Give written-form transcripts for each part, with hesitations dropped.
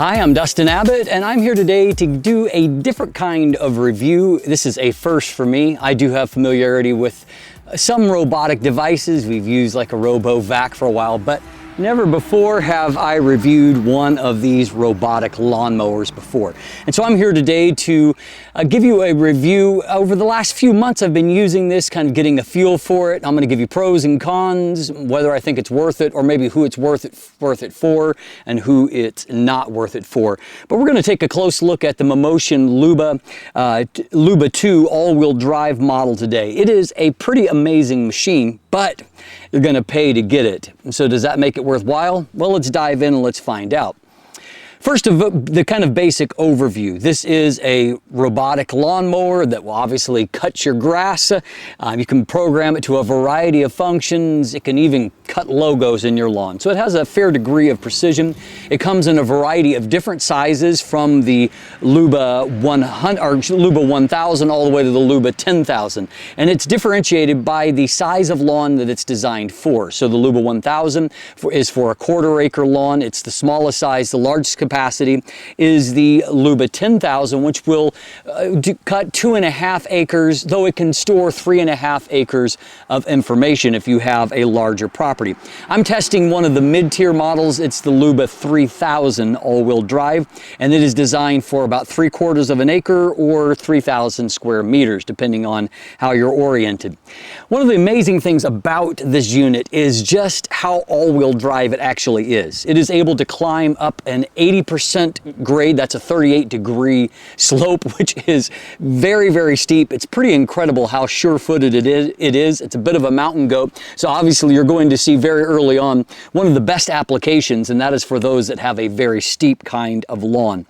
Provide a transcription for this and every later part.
Hi, I'm Dustin Abbott, and I'm here today to do a different kind of review. This is a first for me. I do have familiarity with some robotic devices. We've used like a RoboVac for a while, but never before have I reviewed one of these robotic lawnmowers before. And so I'm here today to give you a review. Over the last few months I've been using this, kind of getting a feel for it. I'm going to give you pros and cons, whether I think it's worth it, or maybe who it's worth it for and who it's not worth it for. But we're going to take a close look at the Mammotion LUBA 2 all-wheel drive model today. It is a pretty amazing machine, but you're going to pay to get it. So does that make it worthwhile? Well, let's dive in and let's find out. First, of the kind of basic overview. This is a robotic lawnmower that will obviously cut your grass. You can program it to a variety of functions. It can even cut logos in your lawn. So it has a fair degree of precision. It comes in a variety of different sizes, from the LUBA 100 or LUBA 1000 all the way to the LUBA 10,000. And it's differentiated by the size of lawn that it's designed for. So the LUBA 1000 is for a 1/4 acre lawn. It's the smallest size. The largest capacity is the LUBA 10,000, which will cut 2.5 acres, though it can store 3.5 acres of information if you have a larger property. I'm testing one of the mid-tier models. It's the LUBA 3000 all-wheel drive, and it is designed for about 3/4 of an acre or 3,000 square meters, depending on how you're oriented. One of the amazing things about this unit is just how all-wheel drive it actually is. It is able to climb up an 80% grade. That's a 38-degree slope, which is very, very steep. It's pretty incredible how sure-footed it is. It's a bit of a mountain goat. So obviously you're going to see very early on one of the best applications, and that is for those that have a very steep kind of lawn.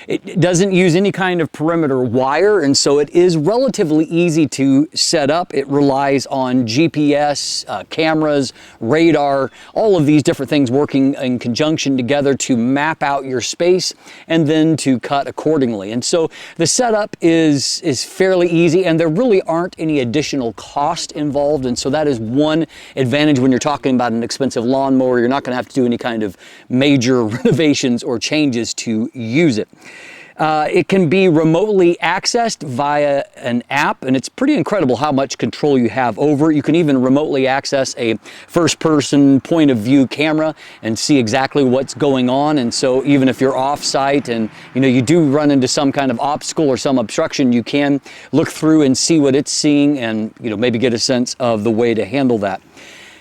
It doesn't use any kind of perimeter wire, and so it is relatively easy to set up. It relies on GPS, cameras, radar, all of these different things working in conjunction together to map out your space and then to cut accordingly. And so the setup is fairly easy, and there really aren't any additional cost involved. And so that is one advantage when you're talking about an expensive lawnmower. You're not going to have to do any kind of major renovations or changes to use it. It can be remotely accessed via an app, and it's pretty incredible how much control you have over it. You can even remotely access a first-person point of view camera and see exactly what's going on. And so even if you're off-site and you do run into some kind of obstacle or some obstruction, you can look through and see what it's seeing and maybe get a sense of the way to handle that.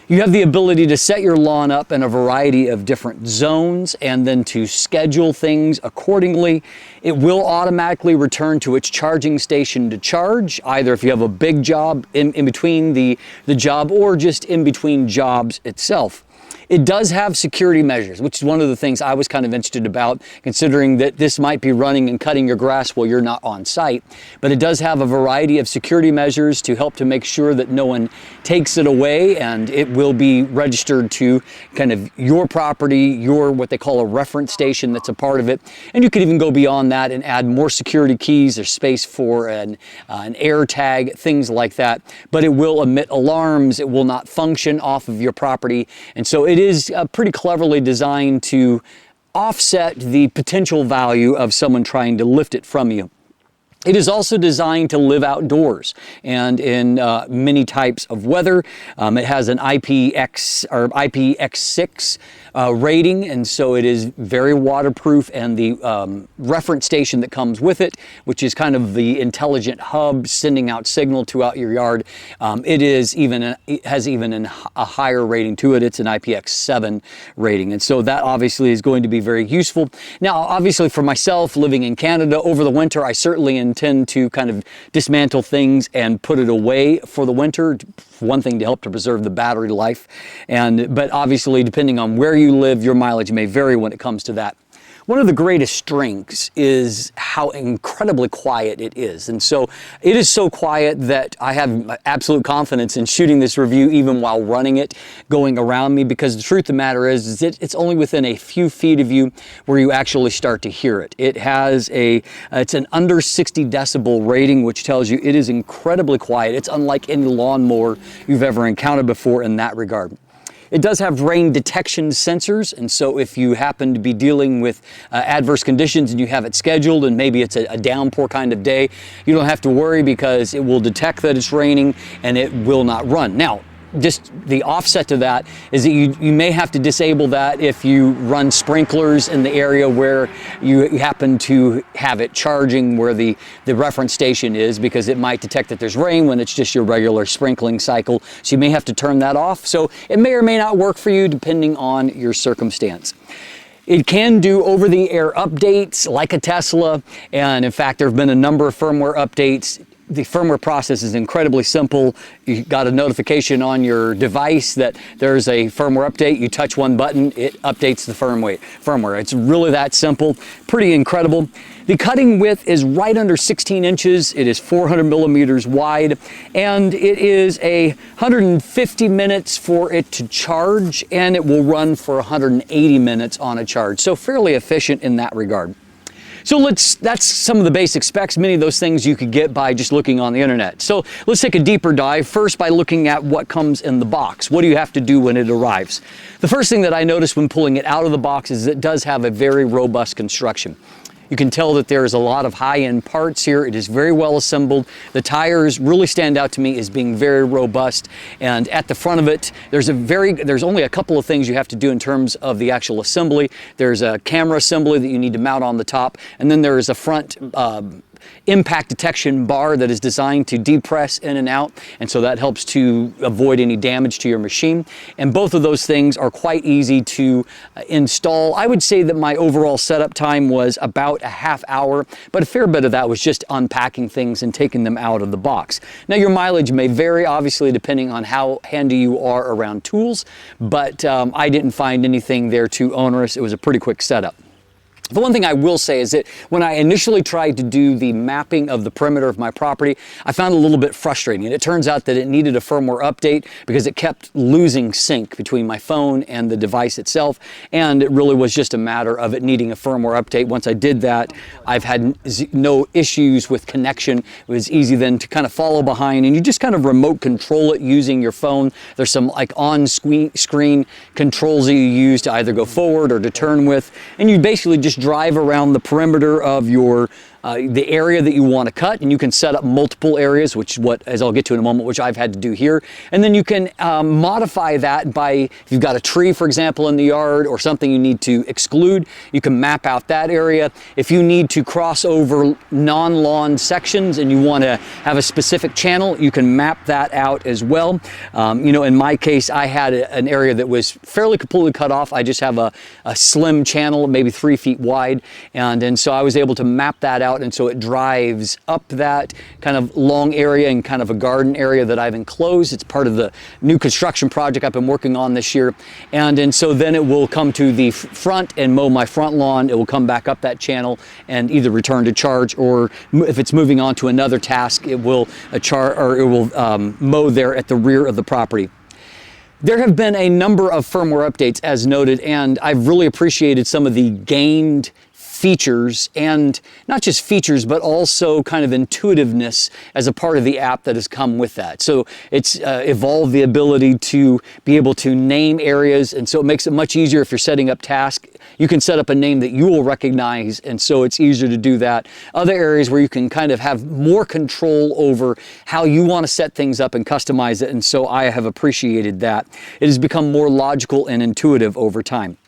You have the ability to set your lawn up in a variety of different zones and then to schedule things accordingly. It will automatically return to its charging station to charge, either if you have a big job in between the job or just in between jobs itself. It does have security measures, which is one of the things I was kind of interested about, considering that this might be running and cutting your grass while you're not on site. But it does have a variety of security measures to help to make sure that no one takes it away, and it will be registered to kind of your property, your what they call a reference station that's a part of it. And you could even go beyond that and add more security keys. There's space for an air tag, things like that. But it will emit alarms. It will not function off of your property. And so it is pretty cleverly designed to offset the potential value of someone trying to lift it from you. It is also designed to live outdoors and in many types of weather. It has an IPX6 rating, and so it is very waterproof, and the reference station that comes with it, which is kind of the intelligent hub sending out signal throughout your yard, it has even a higher rating to it. It's an IPX7 rating, and so that obviously is going to be very useful. Now, obviously for myself living in Canada over the winter, I certainly intend to kind of dismantle things and put it away for the winter. One thing, to help to preserve the battery life, but obviously depending on where you live, your mileage may vary when it comes to that. One of the greatest strengths is how incredibly quiet it is. And so it is so quiet that I have absolute confidence in shooting this review even while running it, going around me, because the truth of the matter is it's only within a few feet of you where you actually start to hear it. It has it's an under 60 decibel rating, which tells you it is incredibly quiet. It's unlike any lawnmower you've ever encountered before in that regard. It does have rain detection sensors, and so if you happen to be dealing with adverse conditions and you have it scheduled and maybe it's a downpour kind of day, you don't have to worry because it will detect that it's raining and it will not run. Now, just the offset to that is that you may have to disable that if you run sprinklers in the area where you happen to have it charging where the reference station is, because it might detect that there's rain when it's just your regular sprinkling cycle. So you may have to turn that off. So it may or may not work for you depending on your circumstance. It can do over-the-air updates like a Tesla, and in fact there have been a number of firmware updates. The firmware process is incredibly simple. You got a notification on your device that there's a firmware update. You touch one button, it updates the firmware. It's really that simple, pretty incredible. The cutting width is right under 16 inches. It is 400 millimeters wide, and it is 150 minutes for it to charge, and it will run for 180 minutes on a charge. So fairly efficient in that regard. So that's some of the basic specs. Many of those things you could get by just looking on the internet. So let's take a deeper dive first by looking at what comes in the box. What do you have to do when it arrives? The first thing that I noticed when pulling it out of the box is it does have a very robust construction. You can tell that there's a lot of high-end parts here. It is very well assembled. The tires really stand out to me as being very robust. And at the front of it, there's only a couple of things you have to do in terms of the actual assembly. There's a camera assembly that you need to mount on the top, and then there is a front impact detection bar that is designed to depress in and out, and so that helps to avoid any damage to your machine. And both of those things are quite easy to install. I would say that my overall setup time was about a half hour, but a fair bit of that was just unpacking things and taking them out of the box. Now your mileage may vary, obviously, depending on how handy you are around tools, but I didn't find anything there too onerous. It was a pretty quick setup. The one thing I will say is that when I initially tried to do the mapping of the perimeter of my property, I found it a little bit frustrating. And it turns out that it needed a firmware update because it kept losing sync between my phone and the device itself. And it really was just a matter of it needing a firmware update. Once I did that, I've had no issues with connection. It was easy then to kind of follow behind, and you just kind of remote control it using your phone. There's some like on-screen controls that you use to either go forward or to turn with, and you basically just drive around the perimeter of your the area that you want to cut, and you can set up multiple areas, which as I'll get to in a moment, which I've had to do here. And then you can modify that by, if you've got a tree, for example, in the yard or something you need to exclude, you can map out that area. If you need to cross over non-lawn sections and you want to have a specific channel, you can map that out as well. You know, in my case, I had an area that was fairly completely cut off. I just have a slim channel, maybe 3 feet wide, and so I was able to map that out. And so it drives up that kind of long area and kind of a garden area that I've enclosed. It's part of the new construction project I've been working on this year. And so then it will come to the front and mow my front lawn. It will come back up that channel and either return to charge, or if it's moving on to another task, it will mow there at the rear of the property. There have been a number of firmware updates as noted, and I've really appreciated some of the gained features, and not just features, but also kind of intuitiveness as a part of the app that has come with that. So it's evolved the ability to be able to name areas, and so it makes it much easier if you're setting up tasks. You can set up a name that you will recognize, and so it's easier to do that. Other areas where you can kind of have more control over how you want to set things up and customize it, and so I have appreciated that. It has become more logical and intuitive over time.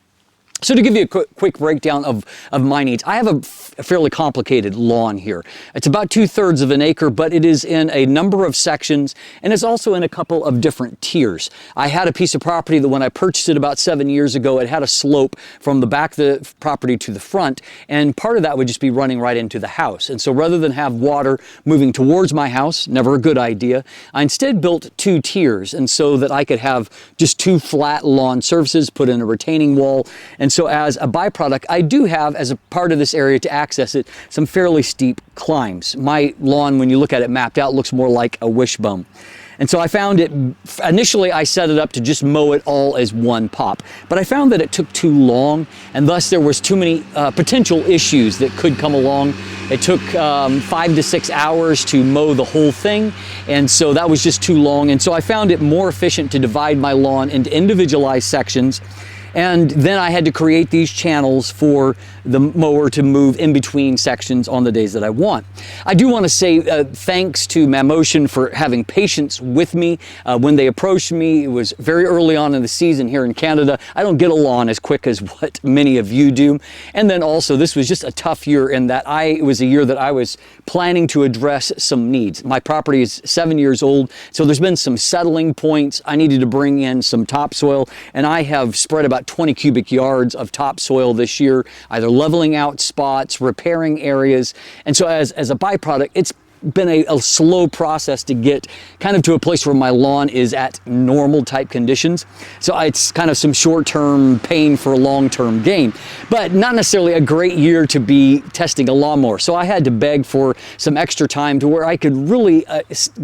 So to give you a quick breakdown of my needs, I have a fairly complicated lawn here. It's about 2/3 of an acre, but it is in a number of sections, and it's also in a couple of different tiers. I had a piece of property that when I purchased it about 7 years ago, it had a slope from the back of the property to the front, and part of that would just be running right into the house. And so rather than have water moving towards my house, never a good idea, I instead built 2 tiers, and so that I could have just 2 flat lawn surfaces, put in a retaining wall. And so as a byproduct, I do have, as a part of this area to access it, some fairly steep climbs. My lawn, when you look at it mapped out, looks more like a wishbone. And so I found it, initially I set it up to just mow it all as one pop, but I found that it took too long, and thus there was too many potential issues that could come along. It took 5 to 6 hours to mow the whole thing, and so that was just too long. And so I found it more efficient to divide my lawn into individualized sections. And then I had to create these channels for the mower to move in between sections on the days that I want. I do want to say thanks to Mammotion for having patience with me. When they approached me, it was very early on in the season here in Canada. I don't get a lawn as quick as what many of you do. And then also, this was just a tough year in that it was a year that I was planning to address some needs. My property is 7 years old, so there's been some settling points. I needed to bring in some topsoil, and I have spread about 20 cubic yards of topsoil this year, either leveling out spots, repairing areas. And so as a byproduct, it's been a slow process to get kind of to a place where my lawn is at normal type conditions. So it's kind of some short-term pain for a long-term gain, but not necessarily a great year to be testing a lawnmower. So I had to beg for some extra time to where I could really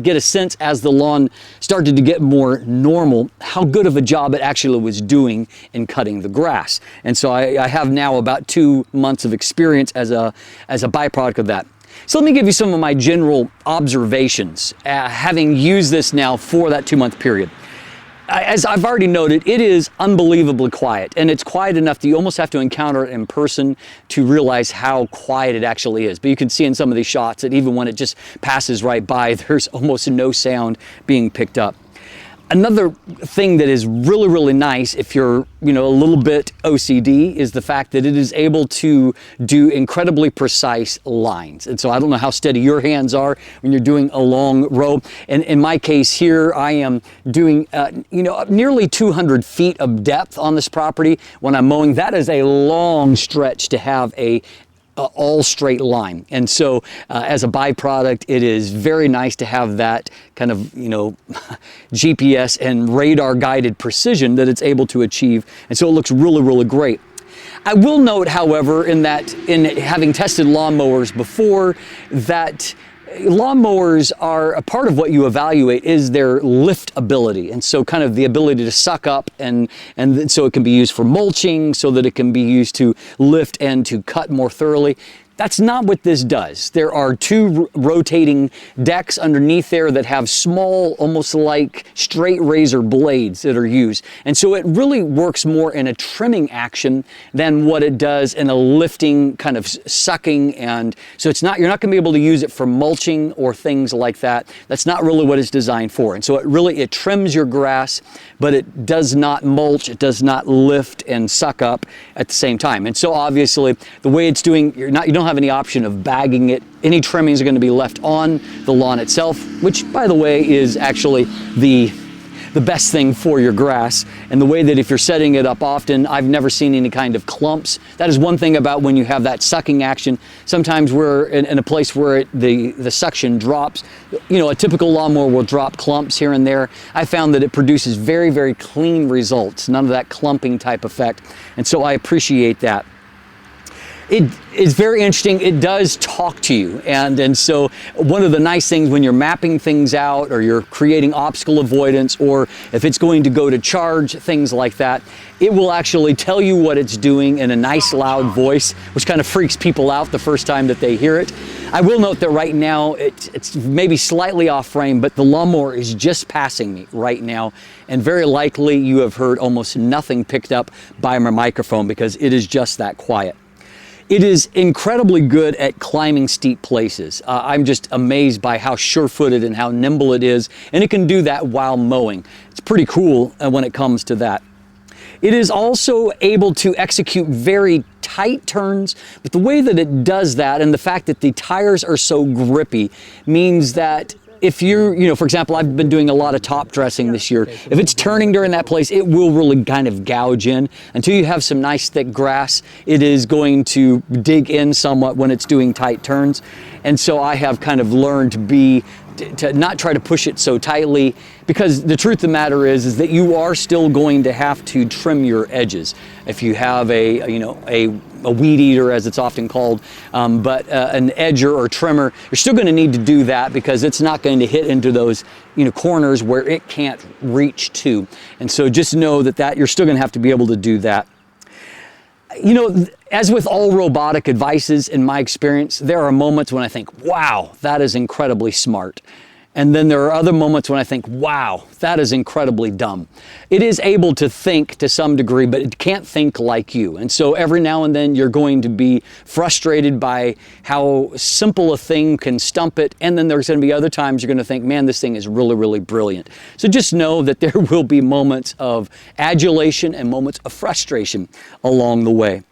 get a sense as the lawn started to get more normal, how good of a job it actually was doing in cutting the grass. And so I have now about 2 months of experience as a byproduct of that. So let me give you some of my general observations, having used this now for that 2-month period. As I've already noted, it is unbelievably quiet, and it's quiet enough that you almost have to encounter it in person to realize how quiet it actually is. But you can see in some of these shots that even when it just passes right by, there's almost no sound being picked up. Another thing that is really, really nice if you're, a little bit OCD is the fact that it is able to do incredibly precise lines. And so I don't know how steady your hands are when you're doing a long row. And in my case here, I am doing, nearly 200 feet of depth on this property when I'm mowing. That is a long stretch to have a all straight line. And so as a byproduct, it is very nice to have that kind of, GPS and radar guided precision that it's able to achieve. And so it looks really, really great. I will note, however, in having tested lawnmowers before, that lawnmowers are a part of what you evaluate is their lift ability, and so kind of the ability to suck up, and so it can be used for mulching, so that it can be used to lift and to cut more thoroughly. That's not what this does. There are 2 rotating decks underneath there that have small, almost like straight razor blades that are used. And so it really works more in a trimming action than what it does in a lifting kind of sucking. And so you're not gonna be able to use it for mulching or things like that. That's not really what it's designed for. And so it trims your grass, but it does not mulch, it does not lift and suck up at the same time. And so obviously the way it's doing, you don't have any option of bagging it. Any trimmings are going to be left on the lawn itself, which by the way is actually the best thing for your grass. And the way that if you're setting it up often, I've never seen any kind of clumps. That is one thing about when you have that sucking action. Sometimes we're in a place where the suction drops. A typical lawnmower will drop clumps here and there. I found that it produces very, very clean results, none of that clumping type effect. And so I appreciate that. It is very interesting. It does talk to you. And so one of the nice things when you're mapping things out, or you're creating obstacle avoidance, or if it's going to go to charge, things like that, it will actually tell you what it's doing in a nice loud voice, which kind of freaks people out the first time that they hear it. I will note that right now it's maybe slightly off frame, but the lawnmower is just passing me right now. And very likely you have heard almost nothing picked up by my microphone because it is just that quiet. It is incredibly good at climbing steep places. I'm just amazed by how sure-footed and how nimble it is, and it can do that while mowing. It's pretty cool when it comes to that. It is also able to execute very tight turns, but the way that it does that and the fact that the tires are so grippy means that if you're, for example, I've been doing a lot of top dressing this year. If it's turning during that place, it will really kind of gouge in. Until you have some nice thick grass, it is going to dig in somewhat when it's doing tight turns. And so I have kind of learned to not try to push it so tightly, because the truth of the matter is that you are still going to have to trim your edges. If you have a weed eater, as it's often called, but an edger or trimmer, you're still going to need to do that, because it's not going to hit into those corners where it can't reach to. And so just know that you're still going to have to be able to do that. As with all robotic devices, in my experience, there are moments when I think, wow, that is incredibly smart. And then there are other moments when I think, wow, that is incredibly dumb. It is able to think to some degree, but it can't think like you. And so every now and then you're going to be frustrated by how simple a thing can stump it. And then there's going to be other times you're going to think, man, this thing is really, really brilliant. So just know that there will be moments of adulation and moments of frustration along the way.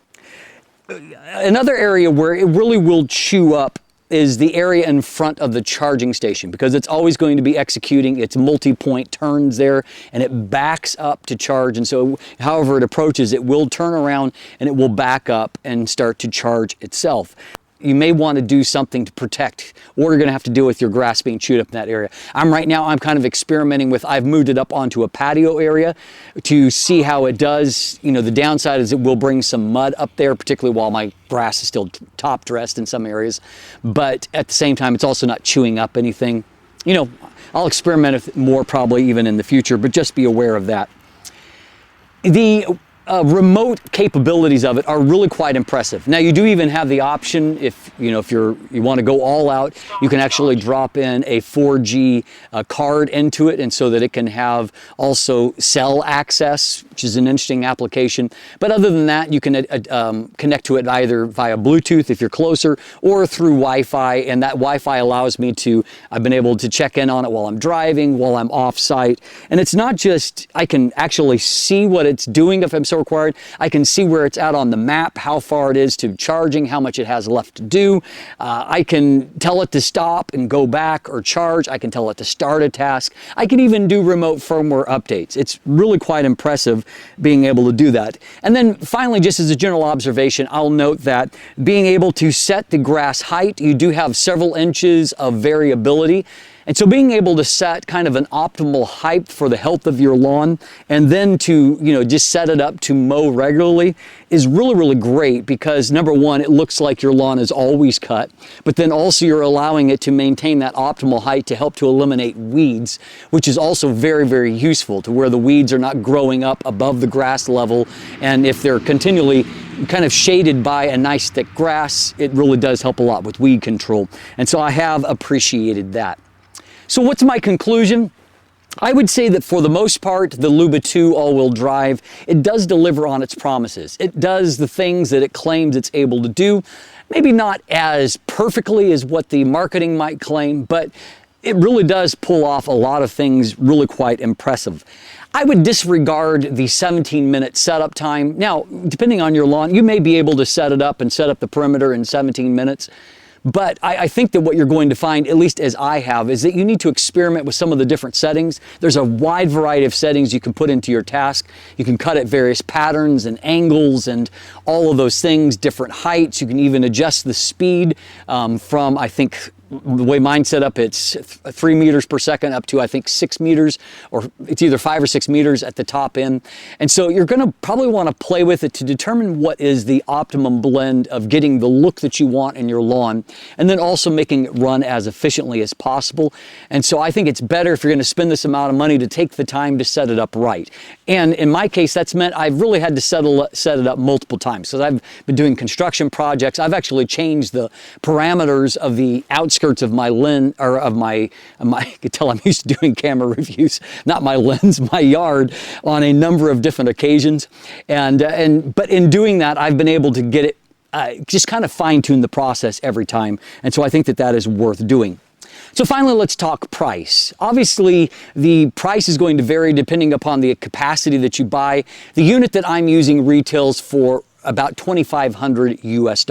Another area where it really will chew up is the area in front of the charging station, because it's always going to be executing its multi-point turns there, and it backs up to charge. And so however it approaches, it will turn around and it will back up and start to charge itself. You may want to do something to protect, or you're going to have to deal with your grass being chewed up in that area. I'm kind of experimenting with, I've moved it up onto a patio area to see how it does. The downside is it will bring some mud up there, particularly while my grass is still top dressed in some areas. But at the same time, it's also not chewing up anything. I'll experiment with it more probably even in the future, but just be aware of that. The remote capabilities of it are really quite impressive. Now, you do even have the option, if you want to go all out, you can actually drop in a 4G card into it, and so that it can have also cell access, which is an interesting application. But other than that, you can connect to it either via Bluetooth if you're closer, or through Wi-Fi, and that Wi-Fi allows me to, I've been able to check in on it while I'm driving, while I'm off-site. And it's not just, I can actually see what it's doing if I'm so required. I can see where it's at on the map, how far it is to charging, how much it has left to do. I can tell it to stop and go back or charge. I can tell it to start a task. I can even do remote firmware updates. It's really quite impressive being able to do that. And then finally, just as a general observation, I'll note that being able to set the grass height, you do have several inches of variability. And so being able to set kind of an optimal height for the health of your lawn, and then to, just set it up to mow regularly is really, really great, because number one, it looks like your lawn is always cut, but then also you're allowing it to maintain that optimal height to help to eliminate weeds, which is also very, very useful, to where the weeds are not growing up above the grass level. And if they're continually kind of shaded by a nice thick grass, it really does help a lot with weed control. And so I have appreciated that. So what's my conclusion? I would say that for the most part, the LUBA 2 all-wheel drive, it does deliver on its promises. It does the things that it claims it's able to do. Maybe not as perfectly as what the marketing might claim, but it really does pull off a lot of things really quite impressive. I would disregard the 17-minute setup time. Now, depending on your lawn, you may be able to set it up and set up the perimeter in 17 minutes. But I think that what you're going to find, at least as I have, is that you need to experiment with some of the different settings. There's a wide variety of settings you can put into your task. You can cut at various patterns and angles and all of those things, different heights. You can even adjust the speed from, I think, the way mine's set up, it's 3 meters per second up to, I think, 6 meters, or it's either 5 or 6 meters at the top end. And so you're going to probably want to play with it to determine what is the optimum blend of getting the look that you want in your lawn, and then also making it run as efficiently as possible. And so I think it's better, if you're going to spend this amount of money, to take the time to set it up right. And in my case, that's meant I've really had to set it up multiple times. So I've been doing construction projects. I've actually changed the parameters of the outskirts of my lens, or of my you can tell I'm used to doing camera reviews, not my lens, my yard, on a number of different occasions. But in doing that, I've been able to get it, just kind of fine-tune the process every time. And so I think that is worth doing. So finally, let's talk price. Obviously, the price is going to vary depending upon the capacity that you buy. The unit that I'm using retails for about $2,500 US.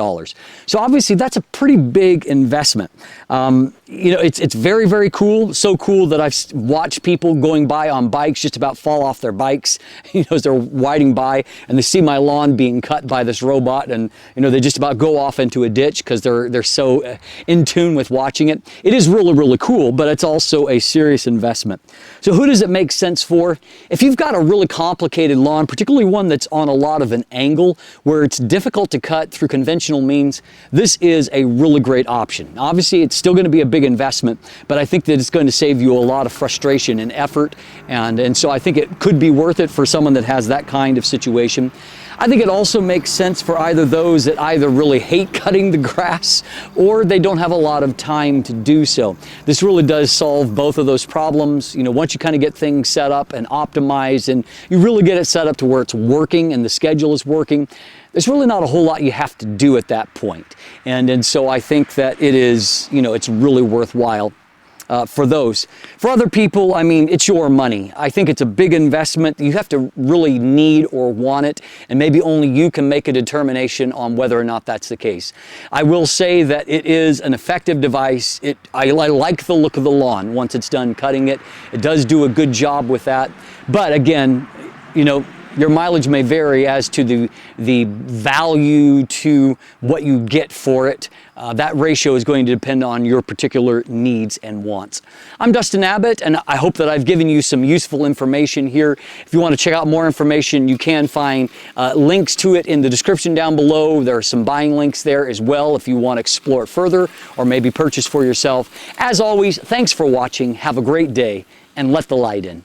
So obviously that's a pretty big investment. You know, it's very, very cool. So cool that I've watched people going by on bikes just about fall off their bikes, you know, as they're riding by and they see my lawn being cut by this robot, and, you know, they just about go off into a ditch because they're so in tune with watching it. It is really, really cool, but it's also a serious investment. So who does it make sense for? If you've got a really complicated lawn, particularly one that's on a lot of an angle where it's difficult to cut through conventional means, this is a really great option. Obviously, it's still going to be a big investment, but I think that it's going to save you a lot of frustration and effort, and so I think it could be worth it for someone that has that kind of situation. I think it also makes sense for either those that either really hate cutting the grass or they don't have a lot of time to do so. This really does solve both of those problems. You know, once you kind of get things set up and optimized and you really get it set up to where it's working and the schedule is working, there's really not a whole lot you have to do at that point. And so I think that it is, you know, it's really worthwhile for those. For other people, I mean, it's your money. I think it's a big investment. You have to really need or want it, and maybe only you can make a determination on whether or not that's the case. I will say that it is an effective device. I like the look of the lawn once it's done cutting it. It does do a good job with that. But again, you know, your mileage may vary as to the value to what you get for it. That ratio is going to depend on your particular needs and wants. I'm Dustin Abbott, and I hope that I've given you some useful information here. If you want to check out more information, you can find links to it in the description down below. There are some buying links there as well if you want to explore it further or maybe purchase for yourself. As always, thanks for watching. Have a great day, and let the light in.